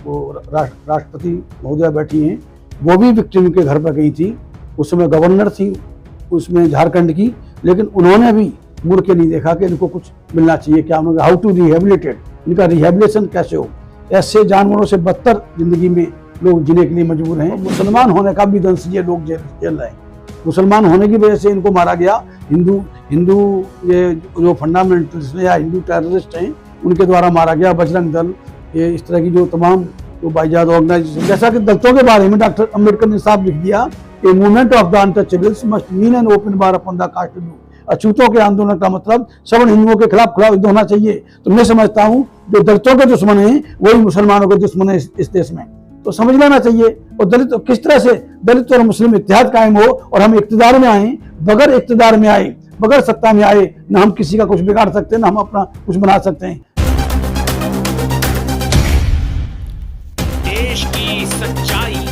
वो राष्ट्रपति महोदया बैठी हैं, वो भी विक्टिम के घर पर गई थी। उस समय गवर्नर थी उसमें झारखंड की, लेकिन उन्होंने भी मुड़ के नहीं देखा कि इनको कुछ मिलना चाहिए, क्या उन्होंने हाउ टू रिहेबिलिटेट, इनका रिहेबिलिटेशन कैसे हो। ऐसे जानवरों से बदतर जिंदगी में लोग जीने के लिए मजबूर हैं। मुसलमान होने का भी दंश ये लोग झेल रहे हैं। मुसलमान होने की वजह से इनको मारा गया। हिंदू ये जो फंडामेंटलिस्ट या हिंदू टेररिस्ट हैं उनके द्वारा मारा गया। बजरंग दल, ये इस तरह की जो तमाम जो बाइजाद ऑर्गेनाइजेशन, जैसा कि दलितों के बारे में डॉक्टर अम्बेडकर ने साफ लिख दिया कि movement of the untouchables must mean an open bar upon the caste view. अछूतों के आंदोलन का मतलब सवर्ण हिंदुओं के खिलाफ खुला युद्ध होना चाहिए। तो मैं समझता हूँ जो दलितों के दुश्मन हैं वही मुसलमानों के दुश्मन है इस देश में, तो समझ लेना चाहिए। और दलित किस तरह से दलित और मुस्लिम इत्तेहाद कायम हो और हम इक्तदार में आए, बगैर इक्तदार में आए, बगैर सत्ता में आए, न हम किसी का कुछ बिगाड़ सकते हैं, न हम अपना कुछ बना सकते हैं। देश की सच्चाई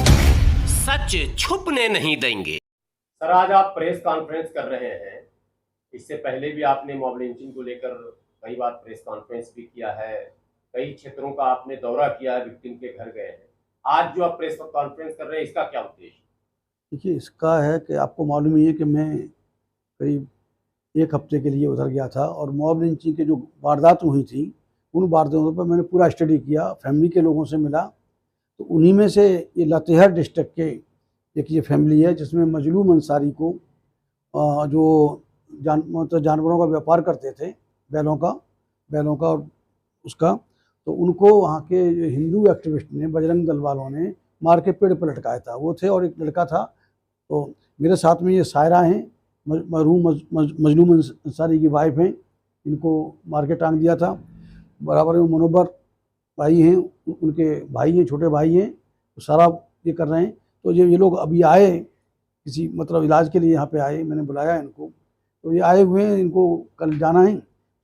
सच छुपने नहीं देंगे। सर, आज आप प्रेस कॉन्फ्रेंस कर रहे हैं। इससे पहले भी आपने मॉब लिंचिंग को लेकर कई बार प्रेस कॉन्फ्रेंस भी किया है, कई क्षेत्रों का आपने दौरा किया है, विक्टिम के घर गए हैं। आज जो आप प्रेस कॉन्फ्रेंस कर रहे हैं, इसका क्या उद्देश्य? देखिए, इसका है कि आपको मालूम ही है कि मैं करीब 1 हफ्ते के लिए उधर गया था और मॉब लिंचिंग की जो वारदात हुई थी उन वारदातों पर मैंने पूरा स्टडी किया, फैमिली के लोगों से मिला। तो उन्हीं में से ये लातेहार डिस्ट्रिक्ट के एक ये फैमिली है जिसमें मजलूम अंसारी को जो जानवरों का व्यापार करते थे, बैलों का और उसका, तो उनको वहाँ के हिंदू एक्टिविस्ट ने, बजरंग दल वालों ने मार के पेड़ पर लटकाया था। वो थे और एक लड़का था। तो मेरे साथ में ये सायरा हैं, मरहूम मजलूम अंसारी की वाइफ हैं, इनको मार के टांग दिया था। बराबर में मनोबर भाई हैं, उनके भाई हैं, छोटे भाई हैं, तो सारा ये कर रहे हैं। तो ये लोग अभी आए किसी मतलब इलाज के लिए यहाँ पे आए, मैंने बुलाया इनको, तो ये आए हुए हैं, इनको कल जाना है।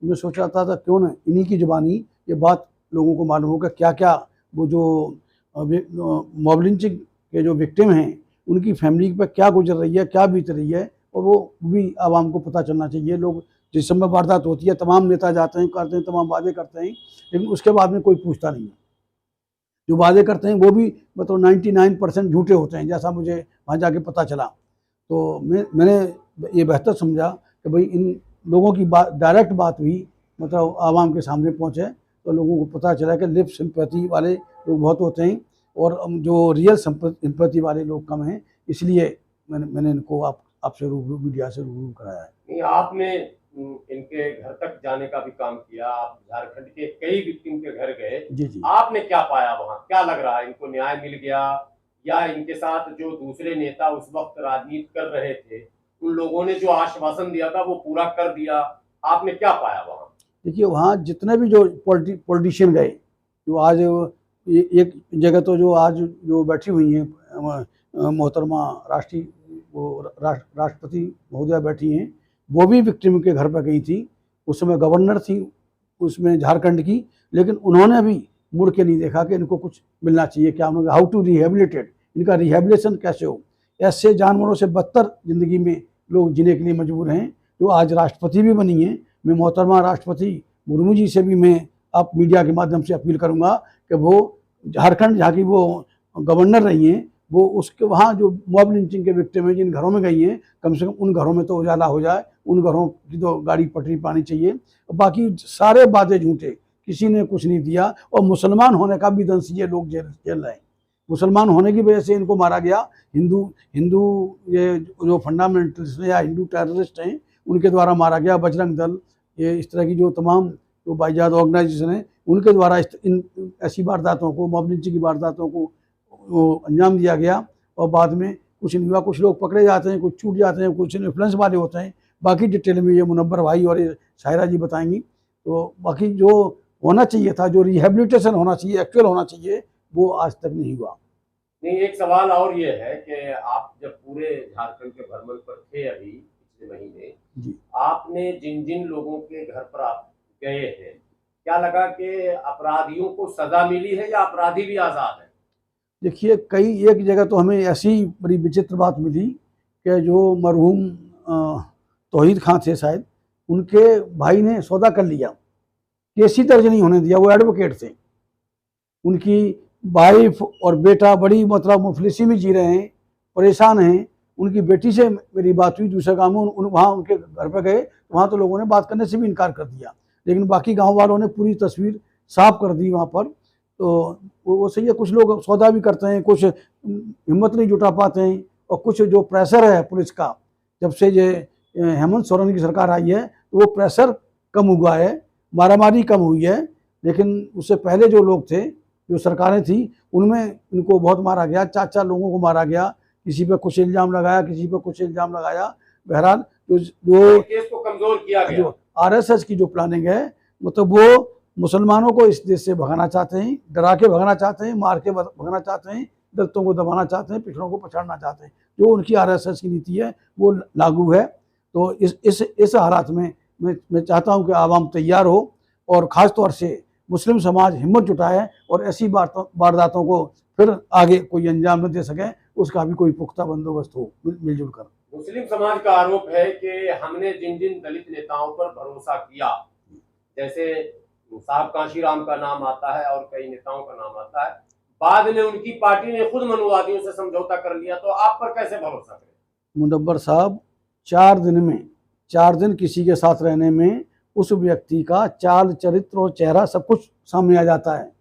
मैं सोच रहा था क्यों ना इन्हीं की ज़ुबानी ये बात लोगों को मालूम होगा क्या क्या वो जो मॉब लिंचिंग के जो विक्टिम हैं उनकी फैमिली पर क्या गुजर रही है, क्या बीत रही है, और वो भी आवाम को पता चलना चाहिए। लोग जिस समय वारदात होती है तमाम नेता जाते हैं, करते हैं, तमाम वादे करते हैं, लेकिन उसके बाद में कोई पूछता नहीं है। जो वादे करते हैं वो भी मतलब 99% झूठे होते हैं, जैसा मुझे वहाँ जाके पता चला। तो मैंने ये बेहतर समझा कि भाई इन लोगों की बात, डायरेक्ट बात भी मतलब आवाम के सामने पहुँचे, तो लोगों को पता चला कि लिप सिंपैथी वाले लोग बहुत होते हैं और जो रियल सिंपैथी वाले लोग कम हैं। इसलिए मैंने इनको आपसे रूबरू, मीडिया से रूबरू कराया है। नहीं, आपने इनके घर तक जाने का भी काम किया, आप झारखंड के कई विक्टिम के घर गए। जी। आपने क्या पाया वहाँ? क्या लग रहा है, इनको न्याय मिल गया या इनके साथ जो दूसरे नेता उस वक्त राजनीति कर रहे थे उन लोगों ने जो आश्वासन दिया था वो पूरा कर दिया? आपने क्या पाया वहाँ? देखिए, वहाँ जितने भी जो पॉलिटिशियन गए, जो आज एक जगह तो जो आज जो बैठी हुई हैं मोहतरमा राष्ट्रपति महोदया बैठी हैं, वो भी विक्टिम के घर पर गई थी। उस समय गवर्नर थी उसमें झारखंड की, लेकिन उन्होंने भी मुड़ के नहीं देखा कि इनको कुछ मिलना चाहिए, क्या उन्होंने हाउ टू रिहेबिलिटेट, इनका रिहेबिलिटेशन कैसे हो। ऐसे जानवरों से बदतर जिंदगी में लोग जीने के लिए मजबूर हैं, जो आज राष्ट्रपति भी बनी हैं। मैं मोहतरमा राष्ट्रपति मुर्मू जी से भी मैं आप मीडिया के माध्यम से अपील करूंगा कि वो झारखंड जहाँ की वो गवर्नर रही हैं, वो उसके वहाँ जो मॉब लिंचिंग के विक्टिम हैं जिन घरों में गई हैं, कम से कम उन घरों में तो उजाला हो जाए, उन घरों की तो गाड़ी पटरी पानी चाहिए। बाकी सारे वादे झूठे, किसी ने कुछ नहीं दिया। और मुसलमान होने का भी दंश ये लोग झेल रहे हैं। मुसलमान होने की वजह से इनको मारा गया। हिंदू ये जो फंडामेंटलिस्ट या हिंदू टेररिस्ट हैं उनके द्वारा मारा गया। बजरंग दल, ये इस तरह की जो तमाम जो बाइजाद ऑर्गेनाइजेशन हैं उनके द्वारा इन ऐसी वारदातों को, मॉब लिंचिंग की वारदातों को अंजाम दिया गया। और बाद में कुछ नहीं हुआ, कुछ लोग पकड़े जाते हैं, कुछ छूट जाते हैं, कुछ इन्फ्लुएंस वाले होते हैं। बाकी डिटेल में ये मुनव्वर भाई और ये सायरा जी बताएंगी। तो बाकी जो होना चाहिए था, जो रिहेबिलिटेशन होना चाहिए, एक्चुअल होना चाहिए, वो आज तक नहीं हुआ। नहीं, एक सवाल और ये है कि आप जब पूरे झारखंड के भ्रमण पर थे अभी पिछले महीने जी, आपने जिन जिन लोगों के घर पर आप गए हैं, क्या लगा कि अपराधियों को सजा मिली है या अपराधी भी आजाद है? देखिए, एक जगह तो हमें ऐसी बड़ी विचित्र बात मिली कि जो मरहूम तौहीद खां थे शायद, उनके भाई ने सौदा कर लिया, केस ही दर्ज नहीं होने दिया। वो एडवोकेट थे, उनकी वाइफ और बेटा बड़ी मतलब मुफलिसी में जी रहे हैं, परेशान हैं। उनकी बेटी से मेरी बात हुई दूसरे गाँव में, वहाँ उनके घर पे गए, वहाँ तो लोगों ने बात करने से भी इनकार कर दिया, लेकिन बाकी गांव वालों ने पूरी तस्वीर साफ कर दी वहाँ पर। तो वो सही है, कुछ लोग सौदा भी करते हैं, कुछ हिम्मत नहीं जुटा पाते हैं, और कुछ जो प्रेशर है पुलिस का, जब से ये हेमंत सोरेन की सरकार आई है तो वो प्रेशर कम हुआ है, मारामारी कम हुई है। लेकिन उससे पहले जो लोग थे, जो सरकारें थी, उनमें इनको बहुत मारा गया, 4-4 लोगों को मारा गया, किसी पे कुछ इल्ज़ाम लगाया, किसी पे कुछ इल्ज़ाम लगाया। बहरहाल जो केस को कमजोर किया गया। जो आरएसएस की जो प्लानिंग है, मतलब वो मुसलमानों को इस देश से भगाना चाहते हैं, डरा के भगाना चाहते हैं, मार के भगाना चाहते हैं, दलितों को दबाना चाहते हैं, पिछड़ों को पछाड़ना चाहते हैं। जो उनकी आरएसएस की नीति है वो लागू है। तो इस हालात में मैं चाहता हूं कि आवाम तैयार हो, और ख़ास तौर से मुस्लिम समाज हिम्मत जुटाए और ऐसी वारदातों को फिर आगे कोई अंजाम न दे सके, उसका भी कोई पुख्ता बंदोबस्त हो मिलजुल कर। मुस्लिम समाज का आरोप है कि हमने जिन जिन दलित नेताओं पर भरोसा किया, जैसे साहब कांशीराम का नाम आता है और कई नेताओं का नाम आता है, बाद में उनकी पार्टी ने खुद मनुवादियों से समझौता कर लिया, तो आप पर कैसे भरोसा करें? मुदब्बर साहब, 4 दिन किसी के साथ रहने में उस व्यक्ति का चाल, चरित्र और चेहरा सब कुछ सामने आ जाता है।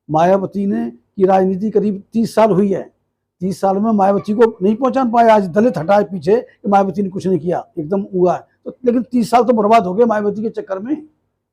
मायावती ने की राजनीति करीब 30 साल हुई है, 30 साल में मायावती को नहीं पहचान पाए। आज दलित हटाए पीछे कि मायावती ने कुछ नहीं किया, एकदम हुआ है। तो लेकिन 30 साल तो बर्बाद हो गए मायावती के चक्कर में।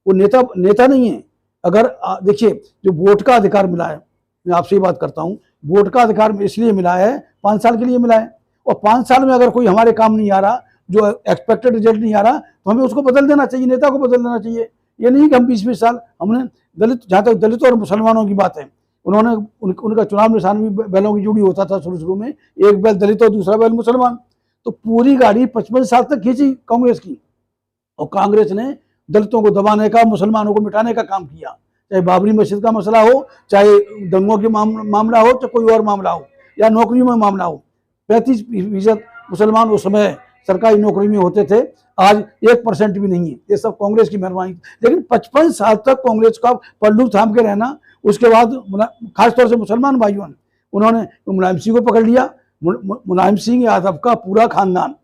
वो नेता नहीं है। अगर देखिए, जो वोट का अधिकार मिला है, मैं आपसे ही बात करता हूँ, वोट का अधिकार इसलिए मिला है, 5 साल के लिए मिला है, और 5 साल में अगर कोई हमारे काम नहीं आ रहा, जो एक्सपेक्टेड रिजल्ट नहीं आ रहा, तो हमें उसको बदल देना चाहिए, नेता को बदल देना चाहिए। ये नहीं कि हम 20-20 साल हमने दलित, जहाँ तक दलित और मुसलमानों की बात है, उन्होंने उनका चुनाव निशान भी बैलों की जुड़ी होता था शुरू में, एक बैल दलित और दूसरा बैल मुसलमान। तो पूरी गाड़ी 55 साल तक खींची कांग्रेस की, और कांग्रेस ने दलितों को दबाने का, मुसलमानों को मिटाने का काम किया। चाहे बाबरी मस्जिद का मसला हो, चाहे दंगों के मामला हो, चाहे कोई और मामला हो, या नौकरियों में मामला हो। 35% मुसलमान उस समय सरकारी नौकरी में होते थे, आज 1% भी नहीं है। ये सब कांग्रेस की मेहरबानी। लेकिन 55 साल तक कांग्रेस का पल्लू थाम के रहना, उसके बाद खासतौर से मुसलमान भाइयों ने, उन्होंने मुलायम सिंह को पकड़ लिया। मुलायम सिंह यादव का पूरा खानदान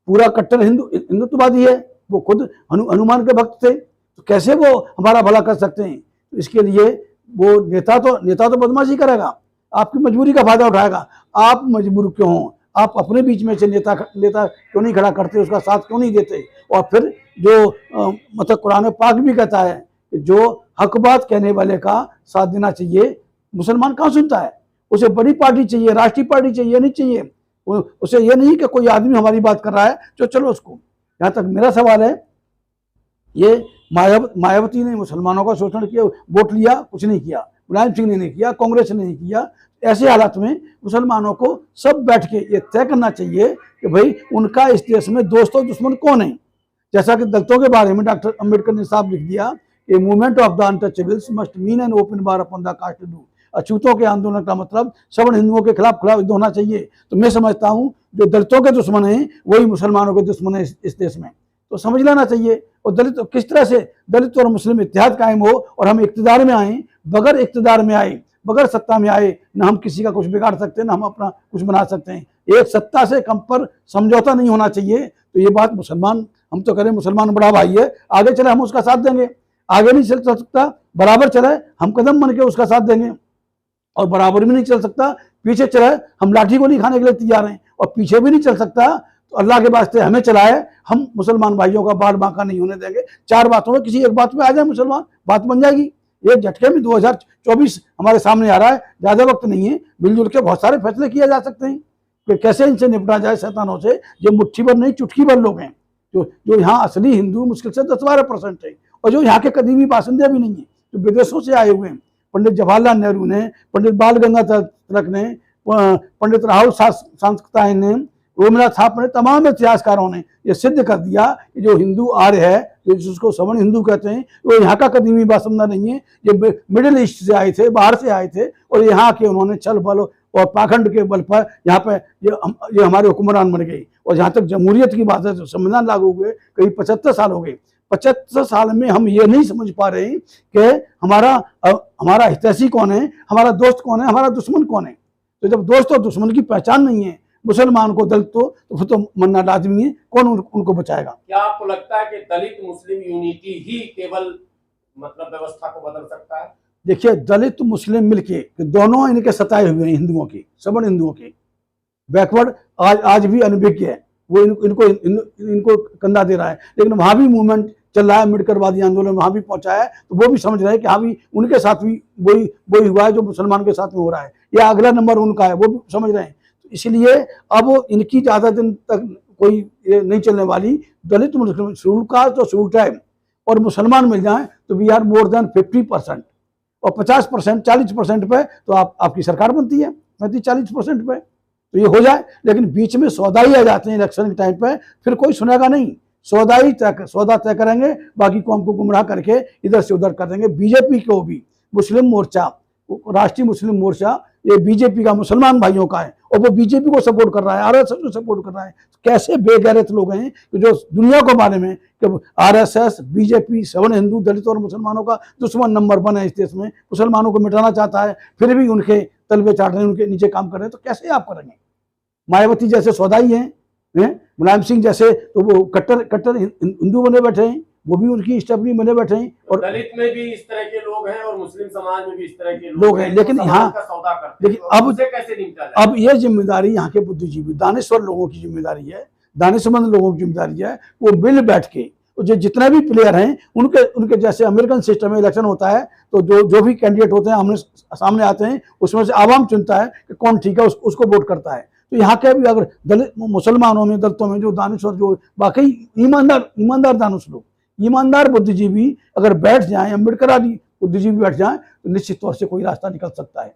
पूरा कट्टर हिंदुत्ववादी है, वो खुद हनुमान के भक्त थे, तो कैसे वो हमारा भला कर सकते हैं? तो इसके लिए वो नेता तो बदमाशी करेगा, आपकी मजबूरी का फायदा उठाएगा। आप मजबूर क्यों हो? आप अपने बीच में से नेता क्यों नहीं खड़ा करते, उसका साथ क्यों नहीं देते? और फिर जो मतलब कुरान पाक भी कहता है कि जो हक बात कहने वाले का साथ देना चाहिए, मुसलमान कहाँ सुनता है? उसे बड़ी पार्टी चाहिए, राष्ट्रीय पार्टी चाहिए, नहीं चाहिए उसे। ये नहीं कि कोई आदमी हमारी बात कर रहा है तो चलो उसको। यहाँ तक मेरा सवाल है, ये मायावती ने मुसलमानों का शोषण किया, वोट लिया, कुछ नहीं किया, मुलायम सिंह ने नहीं किया, कांग्रेस ने नहीं किया। ऐसे हालात में मुसलमानों को सब बैठ के ये तय करना चाहिए कि भाई उनका इस देश में दोस्त और दुश्मन कौन है। जैसा कि दलितों के बारे में डॉक्टर अम्बेडकर ने साफ लिख दिया कि movement of the untouchables must mean an open bar upon the caste do. अछूतों के आंदोलन का मतलब सवर्ण हिंदुओं के खिलाफ खड़ा होना चाहिए। तो मैं समझता हूँ जो दलितों के दुश्मन हैं वही मुसलमानों के दुश्मन हैं इस देश में, तो समझ लेना चाहिए। और दलित किस तरह से दलित और मुस्लिम इत्तेहाद कायम हो और हम इक़्तिदार में आए, बगैर इक़्तिदार में आए, बगैर सत्ता में आए, न हम किसी का कुछ बिगाड़ सकते हैं, न हम अपना कुछ बना सकते हैं। एक सत्ता से कम पर समझौता नहीं होना चाहिए। तो ये बात मुसलमान, हम तो करें मुसलमान बड़ा भाई है, आगे चले हम उसका साथ देंगे, आगे नहीं चल सकता बराबर चले हम कदम बन के उसका साथ देंगे, और बराबर भी नहीं चल सकता पीछे चले हम लाठी को नहीं खाने के लिए तैयार हैं, और पीछे भी नहीं चल सकता तो अल्लाह के वास्ते हमें चलाए, हम मुसलमान भाइयों का बाल बांका नहीं होने देंगे। 4 बातों में किसी एक बात में आ जाए मुसलमान, बात बन जाएगी। एक झटके में 2024 हमारे सामने आ रहा है, ज़्यादा वक्त नहीं है, मिलजुल के बहुत सारे फैसले किए जा सकते हैं कि कैसे इनसे निपटा जाए शैतानों से। जो मुट्ठी भर नहीं चुटकी भर लोग हैं, जो यहाँ असली हिंदू मुश्किल से 10-12% है, और जो यहाँ के कदीमी बासिंदे भी नहीं है, जो विदेशों से आए हुए हैं। पंडित जवाहरलाल नेहरू ने, पंडित बाल गंगाधर तिलक ने, पंडित राहुल सांस्कृतायन ने, रोमिला थाप ने, तमाम इतिहासकारों ने ये सिद्ध कर दिया कि जो हिंदू आर्य है, जो जिसको सवर्ण हिंदू कहते हैं, वो यहाँ का कदीमी बासिंदा नहीं है। ये मिडिल ईस्ट से आए थे, बाहर से आए थे, और यहाँ के उन्होंने छल बल और पाखंड के बल पर यहाँ पे ये हमारे हुक्मरान बन गए। और जहाँ तक जमहूरियत की बात है, तो संविधान लागू हुए करीब 75 साल हो गए। 75 साल में हम ये नहीं समझ पा रहे हैं कि हमारा हितैषी कौन है, हमारा दोस्त कौन है, हमारा दुश्मन कौन है। तो जब दोस्त और दुश्मन की पहचान नहीं है, मुसलमान को दलित तो फिर तो मरना लाजमी है, कौन उनको बचाएगा। क्या आपको लगता है कि दलित मुस्लिम यूनिटी ही केवल मतलब व्यवस्था को बदल सकता है? देखिए, दलित मुस्लिम मिलके दोनों इनके सताए हुए हैं, हिंदुओं के, सवर्ण हिंदुओं के, बैकवर्ड आज भी अनभिज्ञ है, वो इनको कंधा दे रहा है। लेकिन वहां भी मूवमेंट चल रहा है, अम्बेडकरवादी आंदोलन वहां भी पहुंचा है, तो वो भी समझ रहे हैं कि हाँ भी उनके साथ भी वही हुआ है जो मुसलमान के साथ में हो रहा है, या अगला नंबर उनका है, वो भी समझ रहे हैं। तो इसलिए अब इनकी ज्यादा दिन तक कोई ये नहीं चलने वाली। दलित मुस्लिम शेड्यूल कास्ट और शेड्यूल ट्राइब और मुसलमान मिल जाए तो वी आर मोर देन 50%, और 50% 40% पे तो आपकी सरकार बनती है, 35-40% पे तो ये हो जाए। लेकिन बीच में सौदाई आ जाते हैं इलेक्शन के टाइम पे, फिर कोई सुनेगा नहीं। सौदा तय करेंगे, बाकी कौम को गुमराह करके इधर से उधर कर देंगे। बीजेपी को भी मुस्लिम मोर्चा, राष्ट्रीय मुस्लिम मोर्चा, ये बीजेपी का मुसलमान भाइयों का है, और वो बीजेपी को सपोर्ट कर रहा है, आरएसएस को सपोर्ट कर रहा है। कैसे बेगैरत लोग हैं कि जो दुनिया को मालूम है कि आरएसएस, बीजेपी सवर्ण हिंदू, दलित और मुसलमानों का दुश्मन नंबर 1 है इस देश में, मुसलमानों को मिटाना चाहता है, फिर भी उनके तलबे चाट रहे हैं, उनके नीचे काम कर रहे हैं। तो कैसे आप करेंगे? मायावती जैसे सौदाई हैं, मुलायम सिंह जैसे तो वो कट्टर हिंदू बने बैठे हैं, वो भी उनकी स्टेपनी बने बैठे हैं। और दलित में भी इस तरह के लोग हैं और मुस्लिम समाज में भी इस तरह के लोग हैं। लेकिन यहाँ सौदा करते हैं, देखिए, उससे कैसे निपटा जाए? अब ये जिम्मेदारी यहाँ के बुद्धिजीवी दानिश्वर लोगों की जिम्मेदारी है, दानिशमंद लोगों की जिम्मेदारी है। वो मिल बैठ के जो जितने भी प्लेयर हैं उनके जैसे अमेरिकन सिस्टम में इलेक्शन होता है, तो जो भी कैंडिडेट होते हैं सामने आते हैं, उसमें से आवाम चुनता है कि कौन ठीक है, उसको वोट करता है। तो यहाँ के भी अगर दलित मुसलमानों में, दलितों में जो दानिश्वर, जो वाकई ईमानदार दानिश लोग, ईमानदार बुद्धिजीवी अगर बैठ जाएं, अम्बेडकर आदि बुद्धिजीवी बैठ जाएं, तो निश्चित तौर से कोई रास्ता निकल सकता है।